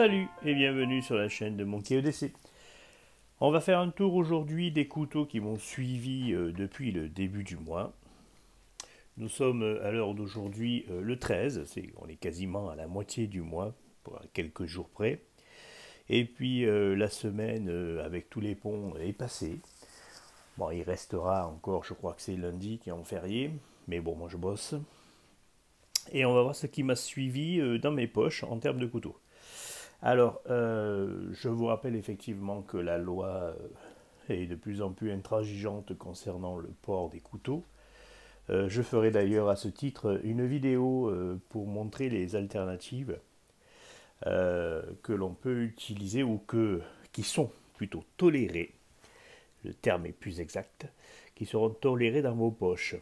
Salut et bienvenue sur la chaîne de Monkey EDC. On va faire un tour aujourd'hui des couteaux qui m'ont suivi depuis le début du mois. Nous sommes à l'heure d'aujourd'hui le 13, on est quasiment à la moitié du mois, pour quelques jours près. Et puis la semaine avec tous les ponts est passée. Bon, il restera encore, je crois que c'est lundi qui est en férié, mais bon, moi je bosse. Et on va voir ce qui m'a suivi dans mes poches en termes de couteaux. Alors, je vous rappelle effectivement que la loi est de plus en plus intransigeante concernant le port des couteaux. Je ferai d'ailleurs à ce titre une vidéo pour montrer les alternatives que l'on peut utiliser ou qui sont plutôt tolérées, le terme est plus exact, qui seront tolérées dans vos poches.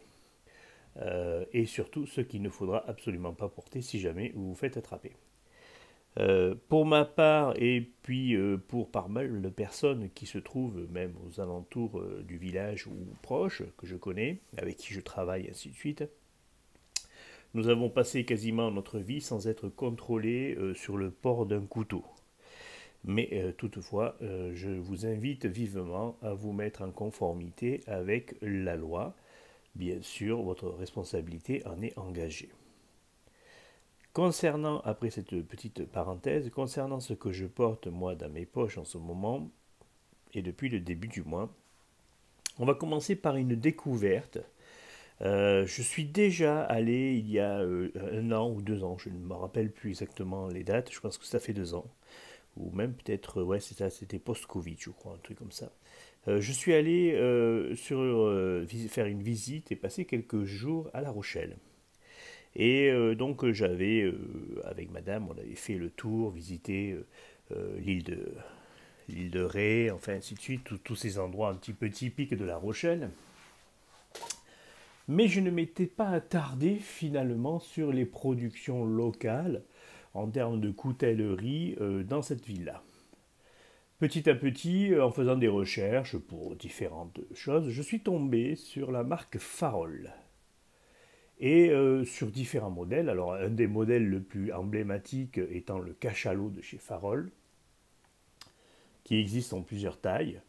Et surtout ce qu'il ne faudra absolument pas porter si jamais vous vous faites attraper. Pour ma part, et puis pour pas mal de personnes qui se trouvent même aux alentours du village ou proches, que je connais, avec qui je travaille, ainsi de suite, nous avons passé quasiment notre vie sans être contrôlés sur le port d'un couteau. Mais toutefois, je vous invite vivement à vous mettre en conformité avec la loi. Bien sûr, votre responsabilité en est engagée. Concernant, après cette petite parenthèse, concernant ce que je porte moi dans mes poches en ce moment, et depuis le début du mois, on va commencer par une découverte. Je suis déjà allé il y a 1 an ou 2 ans, je ne me rappelle plus exactement les dates, je pense que ça fait 2 ans, ou même peut-être, ouais c'est ça, c'était post-Covid je crois, un truc comme ça. Je suis allé faire une visite et passer quelques jours à La Rochelle. Et donc j'avais, avec madame, on avait fait le tour, visité l'île de Ré, enfin ainsi de suite, tous ces endroits un petit peu typiques de La Rochelle. Mais je ne m'étais pas attardé finalement sur les productions locales en termes de coutellerie dans cette ville-là. Petit à petit, en faisant des recherches pour différentes choses, je suis tombé sur la marque Farol. Et sur différents modèles. Alors un des modèles le plus emblématique étant le cachalot de chez Farol, qui existe en plusieurs tailles.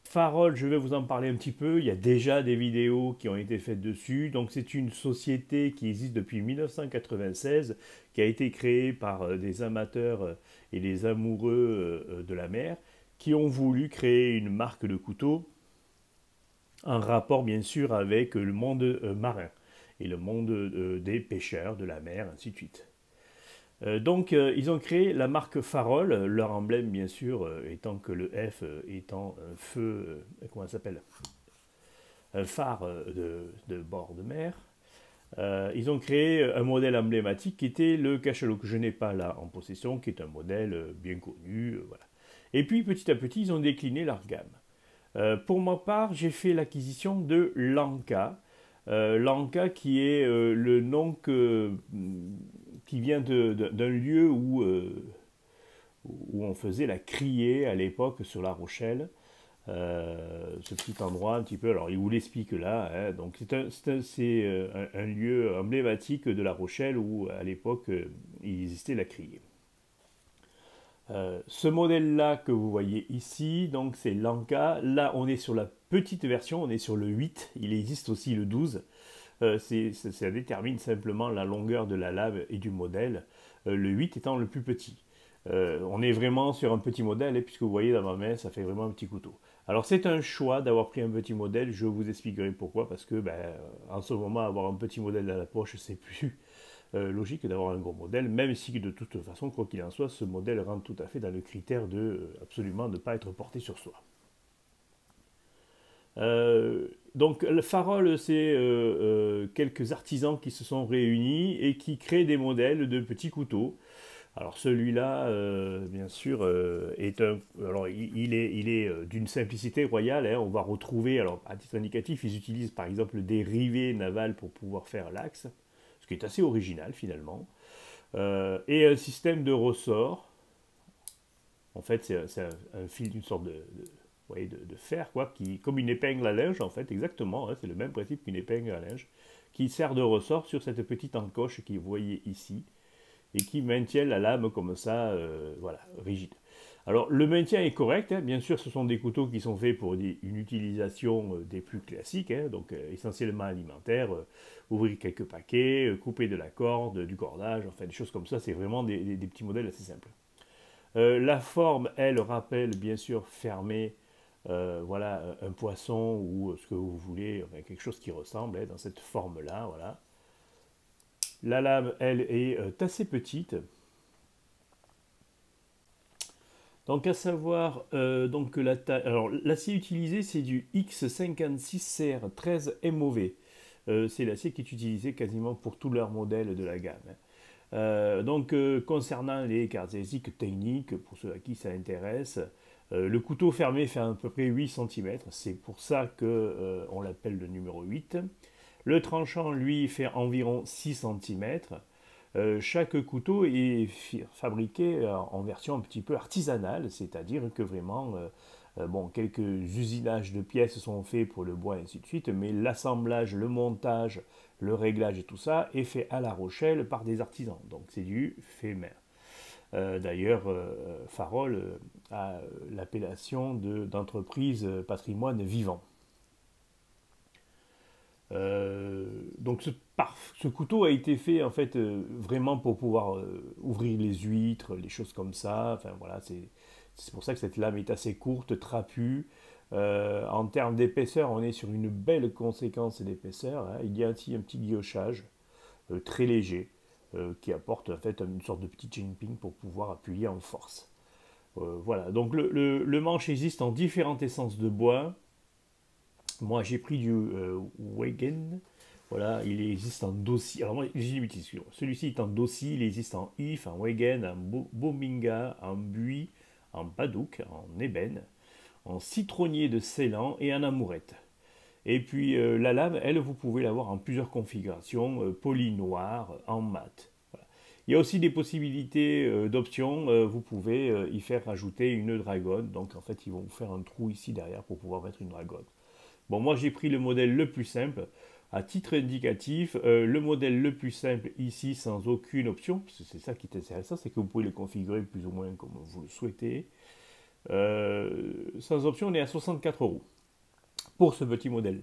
Farol, je vais vous en parler un petit peu, il y a déjà des vidéos qui ont été faites dessus. Donc c'est une société qui existe depuis 1996, qui a été créée par des amateurs et des amoureux de la mer, qui ont voulu créer une marque de couteaux en rapport bien sûr avec le monde marin et le monde des pêcheurs de la mer, ainsi de suite. Donc ils ont créé la marque Farol, leur emblème bien sûr étant que le F étant un feu, comment ça s'appelle, un phare de bord de mer. Ils ont créé un modèle emblématique qui était le cachalot que je n'ai pas là en possession, qui est un modèle bien connu, voilà. Et puis petit à petit ils ont décliné leur gamme. Pour ma part, j'ai fait l'acquisition de Lanka. Lanka qui est le nom qui vient d'un lieu où on faisait la criée à l'époque sur La Rochelle. Ce petit endroit un petit peu, alors il vous l'explique là, hein, donc c'est un lieu emblématique de La Rochelle où à l'époque il existait la criée. Ce modèle-là que vous voyez ici, donc c'est Lanka. Là, on est sur la petite version, on est sur le 8. Il existe aussi le 12. Ça détermine simplement la longueur de la lame et du modèle. Le 8 étant le plus petit. On est vraiment sur un petit modèle, et puisque vous voyez dans ma main, ça fait vraiment un petit couteau. Alors c'est un choix d'avoir pris un petit modèle, je vous expliquerai pourquoi, parce que en ce moment, avoir un petit modèle à la poche, c'est plus logique d'avoir un gros modèle, même si de toute façon, quoi qu'il en soit, ce modèle rentre tout à fait dans le critère de absolument ne pas être porté sur soi. Donc le Farol, c'est quelques artisans qui se sont réunis et qui créent des modèles de petits couteaux. Alors celui-là, bien sûr, alors il est d'une simplicité royale, hein. On va retrouver, alors à titre indicatif, ils utilisent par exemple des rivets navals pour pouvoir faire l'axe, ce qui est assez original finalement, et un système de ressort. En fait, c'est un fil d'une sorte de fer, quoi, comme une épingle à linge, en fait, exactement, hein, c'est le même principe qu'une épingle à linge, qui sert de ressort sur cette petite encoche que vous voyez ici, et qui maintiennent la lame comme ça, voilà, rigide. Alors le maintien est correct, hein. Bien sûr ce sont des couteaux qui sont faits pour une utilisation des plus classiques, hein, donc essentiellement alimentaire, ouvrir quelques paquets, couper de la corde, du cordage, enfin des choses comme ça, c'est vraiment des petits modèles assez simples. La forme, elle, rappelle bien sûr fermé, voilà, un poisson ou ce que vous voulez, enfin, quelque chose qui ressemble dans cette forme-là, voilà. La lame, elle, est assez petite. Donc à savoir donc que la taille. Alors l'acier utilisé c'est du X56CR13 MOV. C'est l'acier qui est utilisé quasiment pour tous leurs modèles de la gamme, hein. Concernant les caractéristiques techniques, pour ceux à qui ça intéresse, le couteau fermé fait à peu près 8 cm, c'est pour ça qu'on l'appelle le numéro 8. Le tranchant, lui, fait environ 6 cm. Chaque couteau est fabriqué en version un petit peu artisanale, c'est-à-dire que vraiment, bon, quelques usinages de pièces sont faits pour le bois et ainsi de suite, mais l'assemblage, le montage, le réglage et tout ça est fait à La Rochelle par des artisans. Donc c'est du fait main. D'ailleurs, Farol a l'appellation d'entreprise patrimoine vivant. Donc ce couteau a été fait en fait vraiment pour pouvoir ouvrir les huîtres, les choses comme ça. Enfin voilà, c'est pour ça que cette lame est assez courte, trapue. En termes d'épaisseur, on est sur une belle conséquence d'épaisseur, hein. Il y a aussi un petit guillochage très léger qui apporte en fait une sorte de petit chain-ping pour pouvoir appuyer en force. Voilà, donc le manche existe en différentes essences de bois. Moi, j'ai pris du Wegen. Voilà, il existe en Dossi. Alors, moi, j'ai l'utilise. Celui-ci est en Dossi, il existe en If, en Wegen, en Bominga, en Buis, en Padouk, en Ébène, en citronnier de Ceylan et en amourette. Et puis, la lame, elle, vous pouvez l'avoir en plusieurs configurations, poli noir, en mat. Voilà. Il y a aussi des possibilités d'options. Vous pouvez y faire rajouter une dragonne. Donc, en fait, ils vont vous faire un trou ici derrière pour pouvoir mettre une dragonne. Bon, moi j'ai pris le modèle le plus simple. À titre indicatif, le modèle le plus simple ici sans aucune option, parce que c'est ça qui est intéressant, c'est que vous pouvez le configurer plus ou moins comme vous le souhaitez. Sans option, on est à 64 euros pour ce petit modèle.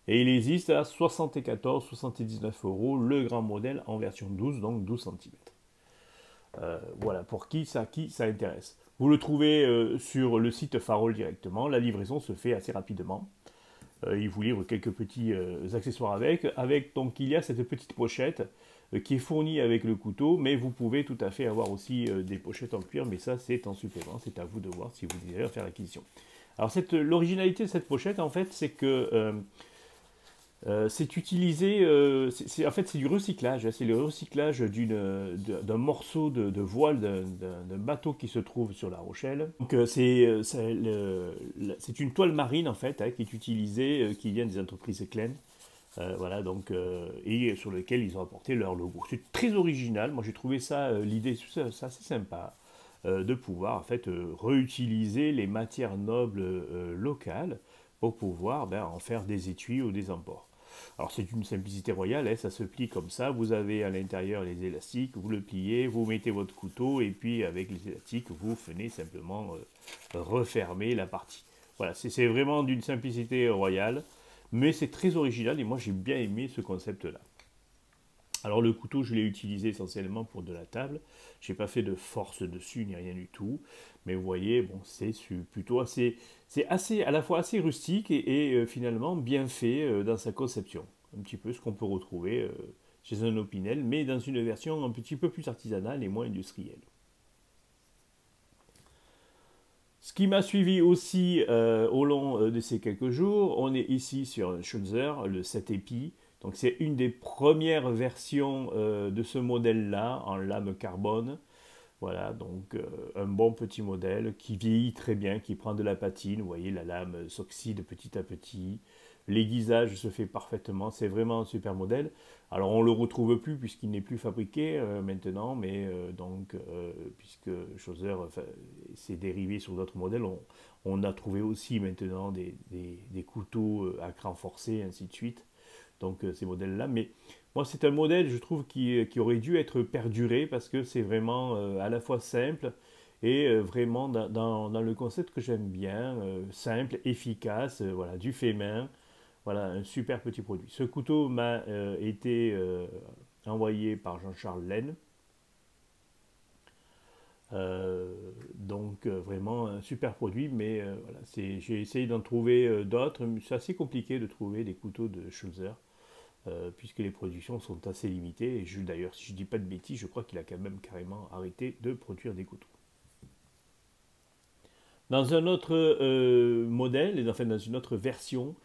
Et il existe à 74-79 euros le grand modèle en version 12, donc 12 cm. Voilà, pour qui ça intéresse. Vous le trouvez sur le site Farol directement, la livraison se fait assez rapidement. Il vous livre quelques petits accessoires avec. Donc il y a cette petite pochette qui est fournie avec le couteau, mais vous pouvez tout à fait avoir aussi des pochettes en cuir, mais ça c'est en supplément, c'est à vous de voir si vous désirez faire l'acquisition. Alors l'originalité de cette pochette en fait c'est que c'est utilisé, en fait c'est du recyclage, hein. C'est le recyclage d'un morceau de voile d'un bateau qui se trouve sur La Rochelle. Donc c'est une toile marine en fait, hein, qui est utilisée, qui vient des entreprises Klein. Voilà, donc, et sur lequel ils ont apporté leur logo. C'est très original, moi j'ai trouvé ça, l'idée, ça assez sympa, de pouvoir en fait réutiliser les matières nobles locales pour pouvoir en faire des étuis ou des emports. Alors c'est une simplicité royale, hein, ça se plie comme ça, vous avez à l'intérieur les élastiques, vous le pliez, vous mettez votre couteau et puis avec les élastiques vous venez simplement refermer la partie. Voilà, c'est vraiment d'une simplicité royale, mais c'est très original et moi j'ai bien aimé ce concept-là. Alors le couteau, je l'ai utilisé essentiellement pour de la table. Je n'ai pas fait de force dessus ni rien du tout. Mais vous voyez, bon, c'est plutôt assez, c'est assez, à la fois assez rustique et finalement bien fait dans sa conception. Un petit peu ce qu'on peut retrouver chez un Opinel, mais dans une version un petit peu plus artisanale et moins industrielle. Ce qui m'a suivi aussi au long de ces quelques jours, on est ici sur un Schulzer, le 7 épis. Donc c'est une des premières versions de ce modèle-là en lame carbone. Voilà, donc un bon petit modèle qui vieillit très bien, qui prend de la patine. Vous voyez, la lame s'oxyde petit à petit. L'aiguisage se fait parfaitement. C'est vraiment un super modèle. Alors on ne le retrouve plus puisqu'il n'est plus fabriqué maintenant, mais puisque Chauser s'est dérivé sur d'autres modèles, on a trouvé aussi maintenant des couteaux à cran forcé, ainsi de suite. Donc ces modèles-là. Mais Moi, c'est un modèle, je trouve, qui aurait dû être perduré parce que c'est vraiment à la fois simple et vraiment dans le concept que j'aime bien, simple, efficace, voilà, du fait main, voilà, un super petit produit. Ce couteau m'a été envoyé par Jean-Charles Laine. Donc vraiment un super produit, mais voilà, j'ai essayé d'en trouver d'autres. C'est assez compliqué de trouver des couteaux de Schulzer, puisque les productions sont assez limitées. Et d'ailleurs, si je ne dis pas de bêtises, je crois qu'il a quand même carrément arrêté de produire des couteaux. Dans un autre modèle, et enfin dans une autre version,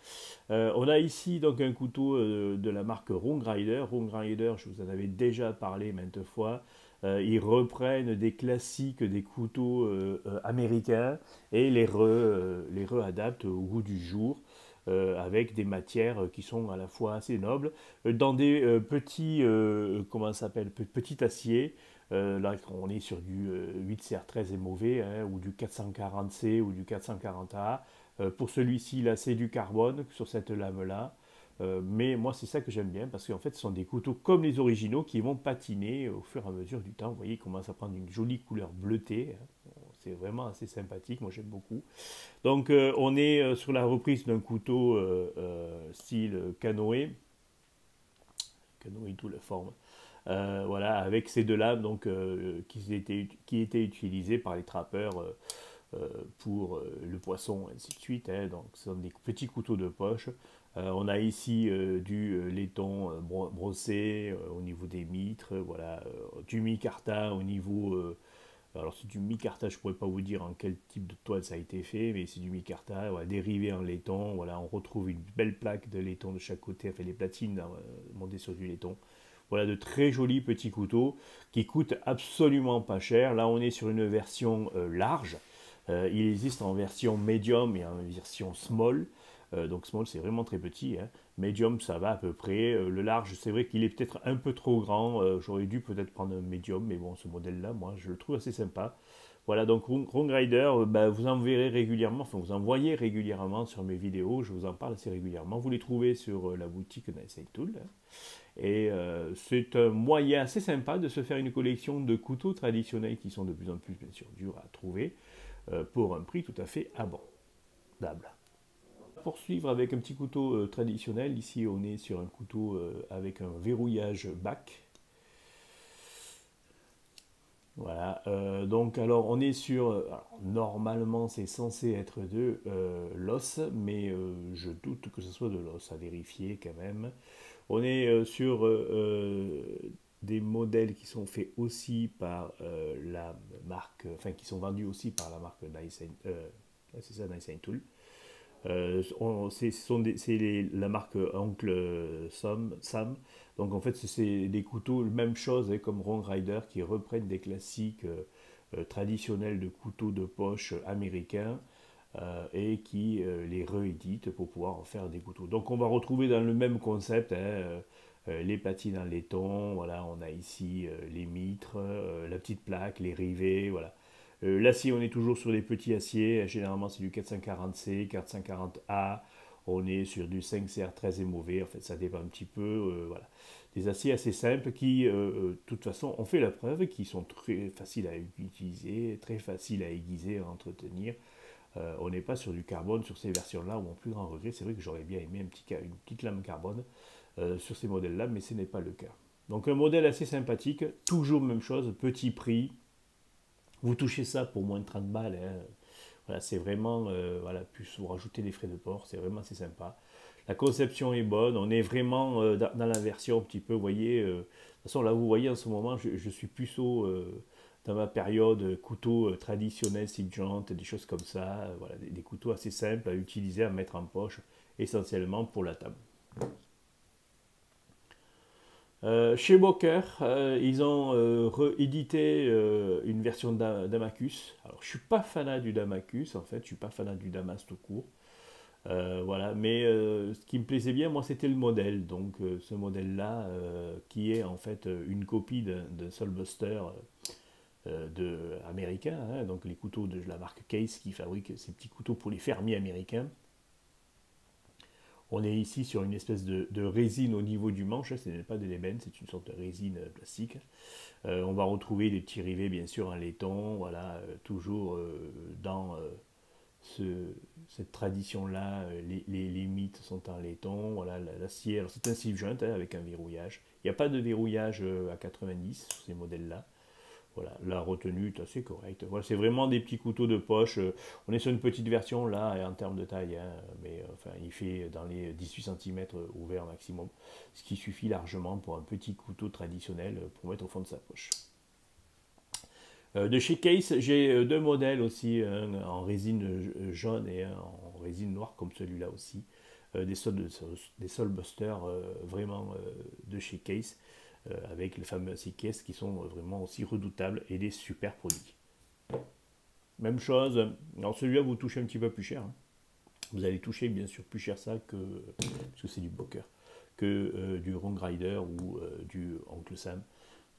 on a ici donc un couteau de la marque Room Rider. Room Rider, je vous en avais déjà parlé maintes fois. Ils reprennent des classiques des couteaux américains et les re-adaptent au goût du jour. Avec des matières qui sont à la fois assez nobles, dans des petits, comment ça s'appelle, petit acier. Là, on est sur du 8CR13 et mauvais, hein, ou du 440C ou du 440A. Pour celui-ci, là, c'est du carbone sur cette lame-là. Mais moi, c'est ça que j'aime bien parce qu'en fait, ce sont des couteaux comme les originaux qui vont patiner au fur et à mesure du temps. Vous voyez, ils commencent à prendre une jolie couleur bleutée, hein. C'est vraiment assez sympathique, moi j'aime beaucoup. Donc, on est sur la reprise d'un couteau style canoë, canoë tout la forme. Voilà, avec ces deux lames donc, qui étaient utilisées par les trappeurs pour le poisson, ainsi de suite, hein. Donc, ce sont des petits couteaux de poche. On a ici du laiton brossé au niveau des mitres, voilà, du micarta au niveau. Alors, c'est du micarta, je ne pourrais pas vous dire en quel type de toile ça a été fait, mais c'est du micarta, voilà, dérivé en laiton. Voilà, on retrouve une belle plaque de laiton de chaque côté, enfin les platines montées sur du laiton. Voilà de très jolis petits couteaux qui coûtent absolument pas cher. Là, on est sur une version large. Il existe en version medium et en version small. Donc small, c'est vraiment très petit, hein. Medium, ça va à peu près. Le large, c'est vrai qu'il est peut-être un peu trop grand. J'aurais dû peut-être prendre un medium, mais bon, ce modèle-là, moi, je le trouve assez sympa. Voilà, donc Room Rider, bah, vous en verrez régulièrement, enfin vous en voyez régulièrement sur mes vidéos, je vous en parle assez régulièrement. Vous les trouvez sur la boutique Nice Tool, hein. Et c'est un moyen assez sympa de se faire une collection de couteaux traditionnels qui sont de plus en plus, bien sûr, durs à trouver pour un prix tout à fait abordable. Poursuivre avec un petit couteau traditionnel. Ici, on est sur un couteau avec un verrouillage bac. Voilà. Donc, alors, on est sur. Alors, normalement, c'est censé être de l'os, mais je doute que ce soit de l'os, à vérifier quand même. On est sur des modèles qui sont faits aussi par la marque, enfin qui sont vendus aussi par la marque Nice, c'est ça, Nice Tool. C'est la marque Oncle Sam. Donc en fait, c'est des couteaux, même chose, hein, comme Round Rider, qui reprennent des classiques traditionnels de couteaux de poche américains et qui les rééditent pour pouvoir en faire des couteaux. Donc on va retrouver dans le même concept, hein, les patines en laiton, voilà, on a ici les mitres, la petite plaque, les rivets, voilà. L'acier, on est toujours sur les petits aciers. Généralement, c'est du 440C, 440A. On est sur du 5CR13 et mauvais. En fait, ça dépend un petit peu. Voilà. Des aciers assez simples qui, de toute façon, ont fait la preuve, qui sont très faciles à utiliser, très faciles à aiguiser, à entretenir. On n'est pas sur du carbone sur ces versions-là, ou mon plus grand regret, c'est vrai que j'aurais bien aimé une petite lame carbone sur ces modèles-là, mais ce n'est pas le cas. Donc un modèle assez sympathique, toujours même chose, petit prix, vous touchez ça pour moins de 30 balles, hein. Voilà, c'est vraiment, voilà, plus vous rajoutez des frais de port, c'est vraiment assez sympa. La conception est bonne, on est vraiment dans la version un petit peu, vous voyez, de toute façon là vous voyez en ce moment, je suis plutôt dans ma période couteau traditionnel, style joint, des choses comme ça, voilà, des couteaux assez simples à utiliser, à mettre en poche, essentiellement pour la table. Chez Walker, ils ont réédité une version d'Amacus. Alors, je suis pas fanat du Damacus, en fait, je suis pas fanat du Damas tout court. Voilà, mais ce qui me plaisait bien, moi, c'était le modèle. Donc, ce modèle-là, qui est en fait une copie d'un Soulbuster américain, hein, donc les couteaux de la marque Case qui fabrique ces petits couteaux pour les fermiers américains. On est ici sur une espèce de résine au niveau du manche, ce n'est pas de l'ébène, c'est une sorte de résine plastique. On va retrouver des petits rivets bien sûr en laiton, voilà, toujours dans cette tradition-là, les limites sont en laiton, voilà, l'acier, alors c'est un slip joint hein, avec un verrouillage. Il n'y a pas de verrouillage à 90 sur ces modèles-là. Voilà, la retenue est assez correcte. Voilà, c'est vraiment des petits couteaux de poche. On est sur une petite version là en termes de taille, hein, mais enfin il fait dans les 18 cm ouvert maximum, ce qui suffit largement pour un petit couteau traditionnel pour mettre au fond de sa poche. De chez Case, j'ai deux modèles aussi, un en résine jaune et un en résine noire comme celui-là aussi. Des Soulbuster vraiment de chez Case, avec les fameux caisses qui sont vraiment aussi redoutables et des super produits. Même chose, alors celui-là vous touchez un petit peu plus cher. Hein. Vous allez toucher bien sûr plus cher ça que, parce que c'est du Boker, que du Wrong Rider ou du Oncle Sam.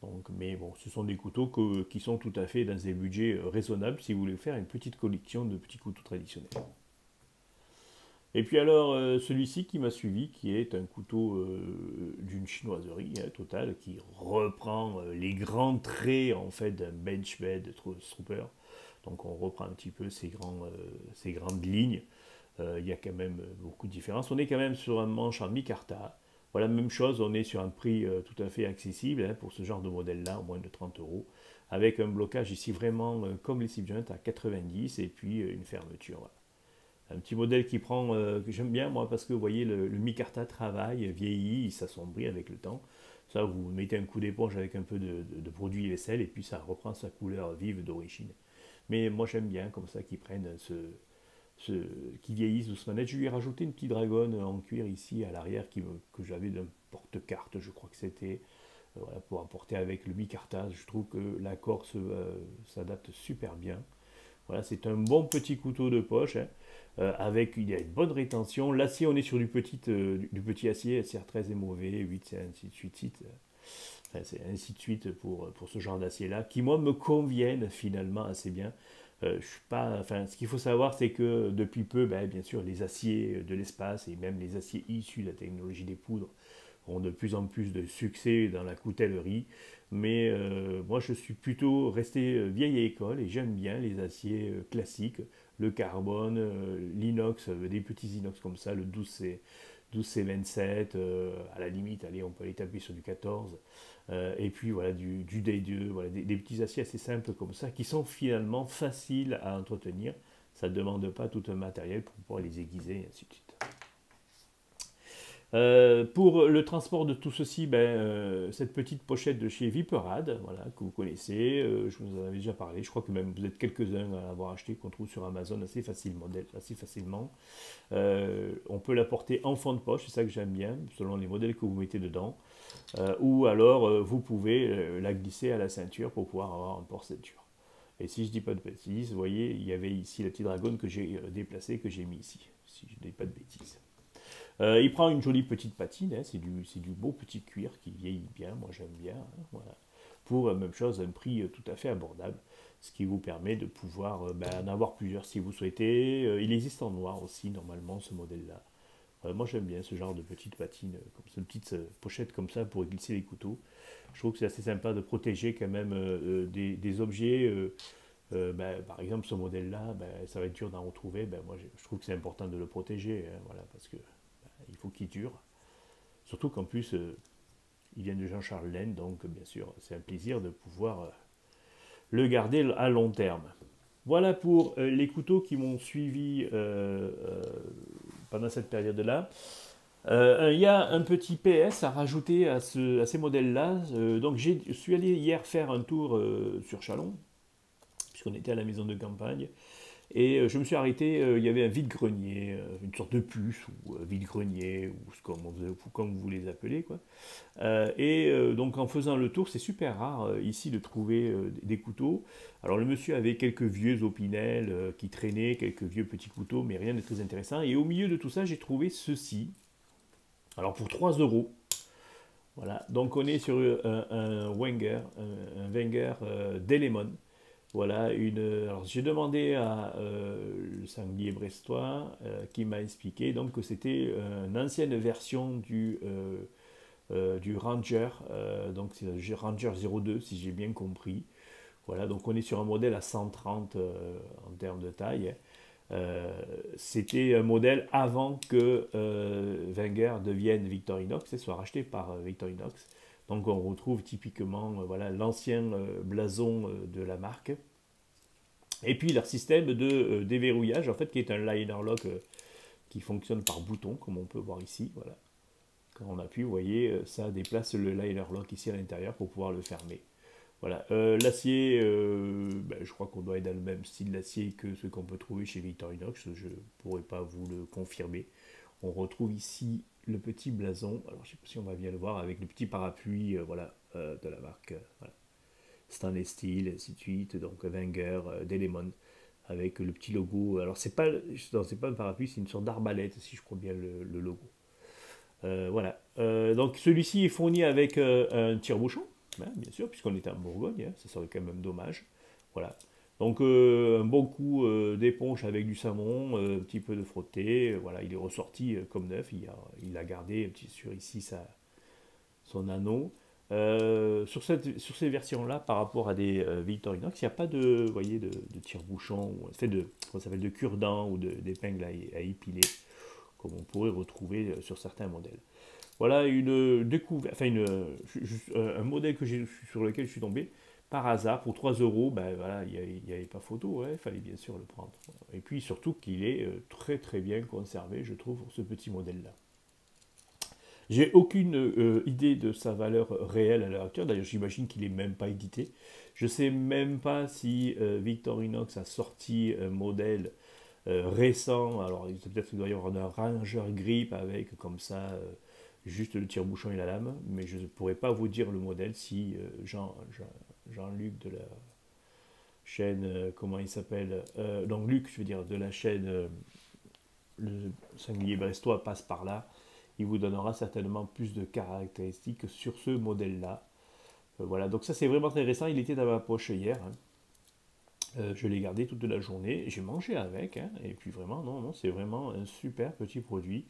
Donc, mais bon, ce sont des couteaux qui sont tout à fait dans des budgets raisonnables si vous voulez faire une petite collection de petits couteaux traditionnels. Et puis alors, celui-ci qui m'a suivi, qui est un couteau d'une chinoiserie hein, totale, qui reprend les grands traits en fait d'un benchbed Trooper. Donc on reprend un petit peu ces grandes lignes. Il y a quand même beaucoup de différences. On est quand même sur un manche en micarta. Voilà, même chose, on est sur un prix tout à fait accessible hein, pour ce genre de modèle-là, au moins de 30 euros, avec un blocage ici vraiment comme les slip joints à 90 et puis une fermeture. Voilà. Un petit modèle qui prend, que j'aime bien moi, parce que vous voyez, le micarta travaille, vieillit, il s'assombrit avec le temps. Ça, vous mettez un coup d'éponge avec un peu de produit vaisselle et puis ça reprend sa couleur vive d'origine. Mais moi j'aime bien comme ça qu'ils prennent qui vieillissent doucement. Je lui ai rajouté une petite dragonne en cuir ici à l'arrière que j'avais d'un porte-carte, je crois que c'était, voilà, pour apporter avec le micarta. Je trouve que l'accord s'adapte super bien. Voilà, c'est un bon petit couteau de poche, hein, il y a une bonne rétention. L'acier, on est sur du petit acier, CR13 est mauvais, 8 c'est ainsi de suite. Enfin, c'est ainsi de suite pour ce genre d'acier-là, qui moi me conviennent finalement assez bien. Je suis pas, enfin, ce qu'il faut savoir, c'est que depuis peu, ben, bien sûr, les aciers de l'espace et même les aciers issus de la technologie des poudres ont de plus en plus de succès dans la coutellerie. Mais moi, je suis plutôt resté vieille école et j'aime bien les aciers classiques, le carbone, l'inox, des petits inox comme ça, le 12C27, à la limite, allez, on peut aller taper sur du 14. Et puis voilà, du D2, voilà, des petits aciers assez simples comme ça, qui sont finalement faciles à entretenir. Ça ne demande pas tout un matériel pour pouvoir les aiguiser, et ainsi de suite. Pour le transport de tout ceci, cette petite pochette de chez Viperad, voilà, que vous connaissez, je vous en avais déjà parlé, je crois que même vous êtes quelques-uns à l'avoir acheté, qu'on trouve sur Amazon assez facilement. On peut la porter en fond de poche, c'est ça que j'aime bien, selon les modèles que vous mettez dedans. Ou alors vous pouvez la glisser à la ceinture pour pouvoir avoir un port-ceinture. Et si je dis pas de bêtises, vous voyez, il y avait ici la petite dragonne que j'ai déplacée, que j'ai mis ici, si je ne dis pas de bêtises. Il prend une jolie petite patine, hein, c'est du beau petit cuir qui vieillit bien, moi j'aime bien, hein, voilà. Pour même chose, un prix tout à fait abordable, ce qui vous permet de pouvoir en avoir plusieurs si vous souhaitez. Il existe en noir aussi normalement ce modèle-là. Moi j'aime bien ce genre de petite patine, comme ça, une petite pochette comme ça pour glisser les couteaux. Je trouve que c'est assez sympa de protéger quand même des objets. Par exemple ce modèle-là, ça va être dur d'en retrouver. Moi je trouve que c'est important de le protéger, hein, voilà, parce que il faut qu'il dure. Surtout qu'en plus, il vient de Jean-Charles Laine, donc bien sûr, c'est un plaisir de pouvoir le garder à long terme. Voilà pour les couteaux qui m'ont suivi pendant cette période-là. Il y a un petit PS à rajouter à ces modèles-là. Donc je suis allé hier faire un tour sur Chalon, puisqu'on était à la maison de campagne. Et je me suis arrêté, il y avait un vide-grenier, une sorte de puce, ou vide-grenier, ou comme vous les appelez, quoi. Donc en faisant le tour, c'est super rare ici de trouver des couteaux. Alors le monsieur avait quelques vieux opinels qui traînaient, quelques vieux petits couteaux, mais rien de très intéressant. Et au milieu de tout ça, j'ai trouvé ceci. Alors pour 3 euros. Voilà, donc on est sur un Wenger, Wenger Delemon. Voilà, alors j'ai demandé à le sanglier brestois qui m'a expliqué donc que c'était une ancienne version du Ranger, donc c'est le Ranger 02 si j'ai bien compris. Voilà, donc on est sur un modèle à 130 en termes de taille. C'était un modèle avant que Wenger devienne Victorinox et soit racheté par Victorinox. Donc on retrouve typiquement voilà, l'ancien blason de la marque. Et puis leur système de déverrouillage, en fait, qui est un liner lock qui fonctionne par bouton, comme on peut voir ici. Voilà. Quand on appuie, vous voyez, ça déplace le liner lock ici à l'intérieur pour pouvoir le fermer. Voilà. L'acier, ben, je crois qu'on doit être dans le même style d'acier que ce qu'on peut trouver chez Victorinox. Je ne pourrais pas vous le confirmer. On retrouve ici le petit blason. Alors, je ne sais pas si on va bien le voir avec le petit parapluie voilà, de la marque. Voilà. Stainless Steel, ainsi de suite, donc Wenger, Delemon, avec le petit logo. Alors c'est pas un parapluie, c'est une sorte d'arbalète, si je crois bien le logo. Voilà. Donc celui-ci est fourni avec un tire-bouchon, hein, bien sûr, puisqu'on est en Bourgogne, hein, ça serait quand même dommage. Voilà. Donc un bon coup d'éponge avec du savon, un petit peu de frotté, voilà, il est ressorti comme neuf, il a gardé un petit sur ici son anneau. Sur ces versions-là, par rapport à des Victorinox, il n'y a pas de, voyez, de tire-bouchon, fait ça s'appelle de cure-dent ou d'épingle à épiler, comme on pourrait retrouver sur certains modèles. Voilà une découverte, enfin un modèle sur lequel je suis tombé par hasard pour 3 euros. Ben voilà, il n'y avait pas photo, il fallait bien sûr le prendre. Et puis surtout qu'il est très très bien conservé, je trouve, pour ce petit modèle-là. J'ai aucune idée de sa valeur réelle à l'heure actuelle. D'ailleurs, j'imagine qu'il n'est même pas édité. Je ne sais même pas si Victorinox a sorti un modèle récent. Alors, peut-être qu'il doit y avoir un Ranger Grip avec comme ça juste le tire-bouchon et la lame. Mais je ne pourrais pas vous dire le modèle si Jean-Luc de la chaîne, comment il s'appelle donc Luc, je veux dire, de la chaîne le sanglier brestois passe par là, il vous donnera certainement plus de caractéristiques sur ce modèle-là. Voilà, donc ça c'est vraiment intéressant. Il était dans ma poche hier. Hein. Je l'ai gardé toute la journée. J'ai mangé avec. Hein, et puis vraiment, non, c'est vraiment un super petit produit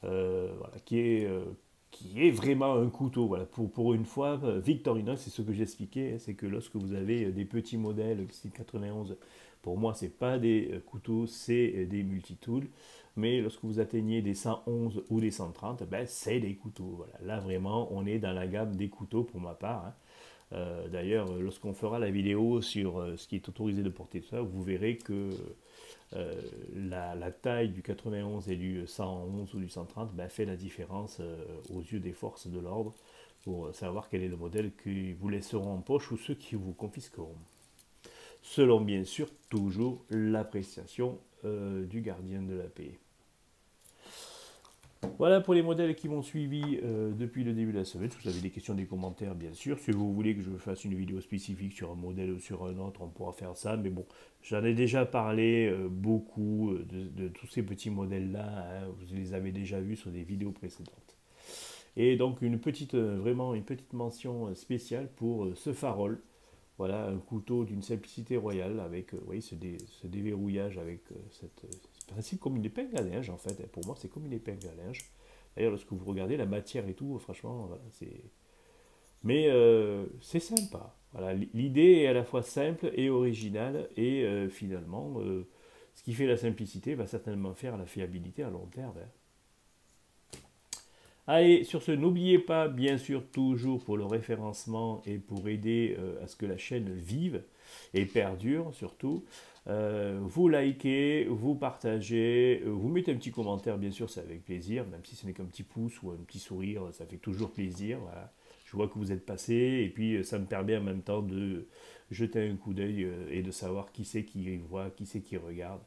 voilà, qui est vraiment un couteau. Voilà. Pour une fois, Victorinox, c'est ce que j'expliquais, hein, c'est que lorsque vous avez des petits modèles, style 91, pour moi, c'est pas des couteaux, c'est des multitools. Mais lorsque vous atteignez des 111 ou des 130, ben, c'est des couteaux. Voilà. Là, vraiment, on est dans la gamme des couteaux pour ma part. Hein. D'ailleurs, lorsqu'on fera la vidéo sur ce qui est autorisé de porter tout ça, vous verrez que la taille du 91 et du 111 ou du 130 ben, fait la différence aux yeux des forces de l'ordre pour savoir quel est le modèle qui vous laisseront en poche ou ceux qui vous confisqueront. Selon bien sûr toujours l'appréciation du gardien de la paix. Voilà pour les modèles qui m'ont suivi depuis le début de la semaine. Si vous avez des questions, des commentaires, bien sûr. Si vous voulez que je fasse une vidéo spécifique sur un modèle ou sur un autre, on pourra faire ça. Mais bon, j'en ai déjà parlé beaucoup de tous ces petits modèles-là. Hein. Vous les avez déjà vus sur des vidéos précédentes. Et donc vraiment une petite mention spéciale pour ce farol. Voilà, un couteau d'une simplicité royale avec oui, ce déverrouillage avec ce principe comme une épingle à linge en fait. Pour moi, c'est comme une épingle à linge. D'ailleurs, lorsque vous regardez la matière et tout, franchement, voilà, c'est. Mais c'est sympa. Voilà, l'idée est à la fois simple et originale et finalement, ce qui fait la simplicité va certainement faire la fiabilité à long terme. Hein. Allez, sur ce, n'oubliez pas, bien sûr, toujours pour le référencement et pour aider à ce que la chaîne vive et perdure, surtout, vous likez, vous partagez, vous mettez un petit commentaire, bien sûr, c'est avec plaisir, même si ce n'est qu'un petit pouce ou un petit sourire, ça fait toujours plaisir. Voilà. Je vois que vous êtes passé et puis ça me permet en même temps de jeter un coup d'œil et de savoir qui c'est qui voit, qui c'est qui regarde.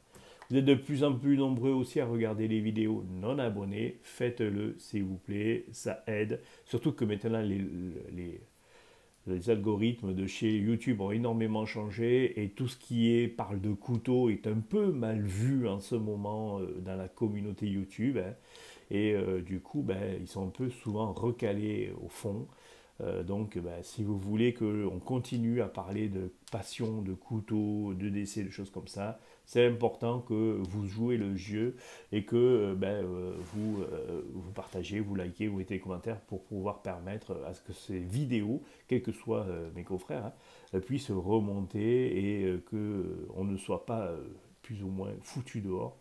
Vous êtes de plus en plus nombreux aussi à regarder les vidéos non abonnés. Faites-le, s'il vous plaît. Ça aide. Surtout que maintenant, les algorithmes de chez YouTube ont énormément changé et tout ce qui parle de couteau est un peu mal vu en ce moment dans la communauté YouTube. Hein. Et du coup, ben, ils sont un peu souvent recalés au fond. Donc, si vous voulez qu'on continue à parler de passion, de couteau, de décès, de choses comme ça, c'est important que vous jouez le jeu et que vous partagez, vous likez, vous mettez des commentaires pour pouvoir permettre à ce que ces vidéos, quels que soient mes confrères, puissent remonter et qu'on ne soit pas plus ou moins foutu dehors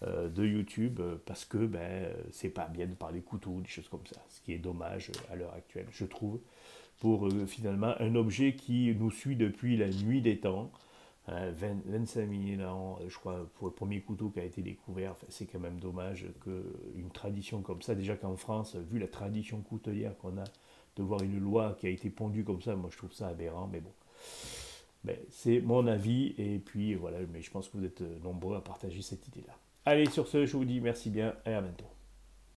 de YouTube parce que c'est pas bien de parler couteau, des choses comme ça, ce qui est dommage à l'heure actuelle, je trouve, pour finalement un objet qui nous suit depuis la nuit des temps. 25 000 ans, je crois, pour le premier couteau qui a été découvert. Enfin, c'est quand même dommage qu'une tradition comme ça, déjà qu'en France, vu la tradition coutelière qu'on a, de voir une loi qui a été pondue comme ça, moi je trouve ça aberrant, mais bon. C'est mon avis, et puis voilà, mais je pense que vous êtes nombreux à partager cette idée-là. Allez, sur ce, je vous dis merci bien et à bientôt.